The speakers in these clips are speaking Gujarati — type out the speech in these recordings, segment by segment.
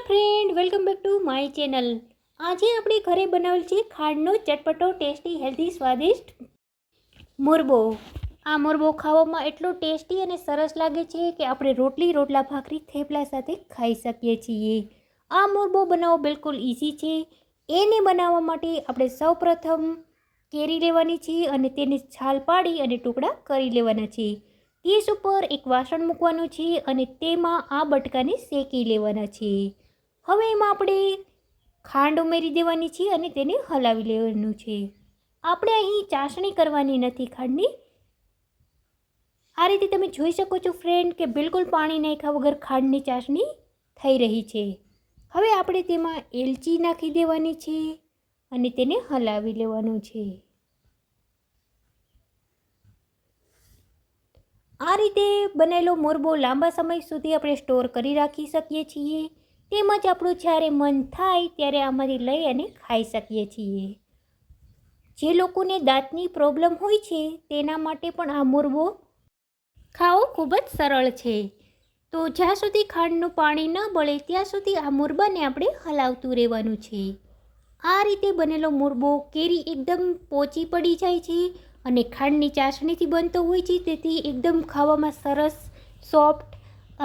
Friend, welcome back to my channel. આજે આપણે ઘરે બનાવેલ છે ખાંડનો ચટપટો ટેસ્ટી હેલ્ધી સ્વાદિષ્ટ મુરબો। આ મુરબો ખાવામાં એટલો ટેસ્ટી અને સરસ લાગે છે કે આપણે રોટલી, રોટલા, ભાખરી, થેપલા સાથે ખાઈ શકીએ છીએ। આ મુરબો બનાવવો બિલકુલ ઇઝી છે। એને બનાવવા માટે આપણે સૌપ્રથમ કેરી લેવાની છે અને તેની છાલ પાડી અને ટુકડા કરી લેવાના છે। ગેસ ઉપર એક વાસણ મૂકવાનું છે અને તેમાં આ બટકાને શેકી લેવાના છે। હવે એમાં આપણે ખાંડ ઉમેરી દેવાની છે અને તેને હલાવી લેવાનું છે। આપણે અહીં ચાસણી કરવાની નથી ખાંડની। આ રીતે તમે જોઈ શકો છો ફ્રેન્ડ કે બિલકુલ પાણી નાખ્યા વગર ખાંડની ચાસણી થઈ રહી છે। હવે આપણે તેમાં એલચી નાખી દેવાની છે અને તેને હલાવી લેવાનું છે। આ રીતે બનેલો મુરબો લાંબા સમય સુધી આપણે સ્ટોર કરી રાખી શકીએ છીએ। તેમજ આપણું જ્યારે મન થાય ત્યારે આમાંથી લઈ અને ખાઈ શકીએ છીએ। જે લોકોને દાંતની પ્રોબ્લેમ હોય છે તેના માટે પણ આ મુરબો ખાવો ખૂબ જ સરળ છે। તો જ્યાં સુધી ખાંડનું પાણી ન બળે ત્યાં સુધી આ મુરબાને આપણે હલાવતું રહેવાનું છે। આ રીતે બનેલો મુરબો કેરી એકદમ પોચી પડી જાય છે અને ખાંડની ચાસણીથી બનતો હોય છે, તેથી એકદમ ખાવામાં સરસ, સોફ્ટ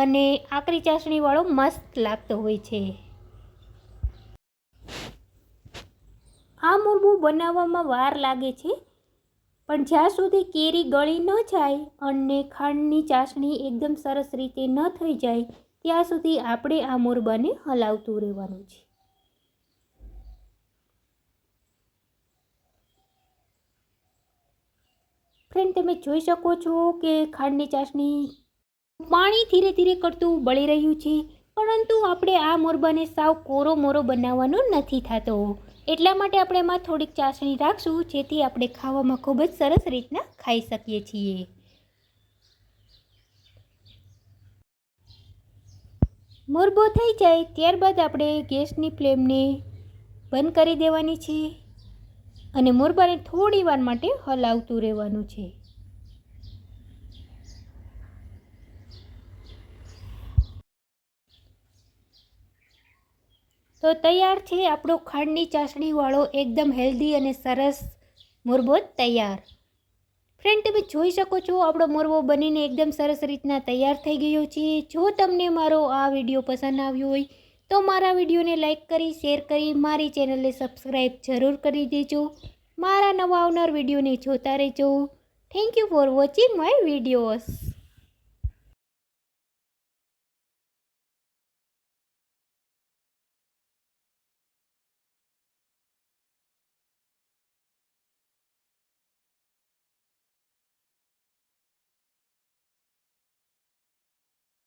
અને આકરી ચાસણીવાળો મસ્ત લાગતો હોય છે। આ મુરબો બનાવવામાં વાર લાગે છે, પણ જ્યાં સુધી કેરી ગળી ન જાય અને ખાંડની ચાસણી એકદમ સરસ રીતે ન થઈ જાય ત્યાં સુધી આપણે આ મુરબાને હલાવતું રહેવાનું છે। ફ્રેન્ડ, તમે જોઈ શકો છો કે ખાંડની ચાસણી પાણી ધીરે ધીરે કરતું બળી રહ્યું છે, પરંતુ આપણે આ મુરબાને સાવ કોરો મોરો બનાવવાનો નથી થતો। એટલા માટે આપણે એમાં થોડીક ચાસણી રાખશું, જેથી આપણે ખાવામાં ખૂબ જ સરસ રીતના ખાઈ શકીએ છીએ। મુરબો થઈ જાય ત્યારબાદ આપણે ગેસની ફ્લેમને બંધ કરી દેવાની છે અને મુરબાને થોડી વાર માટે હલાવતું રહેવાનું છે। તો તૈયાર છે આપણો ખાંડની ચાસણીવાળો એકદમ હેલ્ધી અને સરસ મુરબો તૈયાર। ફ્રેન્ડ, તમે જોઈ શકો છો આપણો મુરબો બનીને એકદમ સરસ રીતના તૈયાર થઈ ગયો છે। જો તમને મારો આ વિડીયો પસંદ આવ્યો હોય તો મારા વિડીયોને લાઇક કરી, શેર કરી, મારી ચેનલને સબસ્ક્રાઈબ જરૂર કરી દેજો। મારા નવા આવનાર વિડીયોને જોતા રહેજો। Thank you for watching my videos.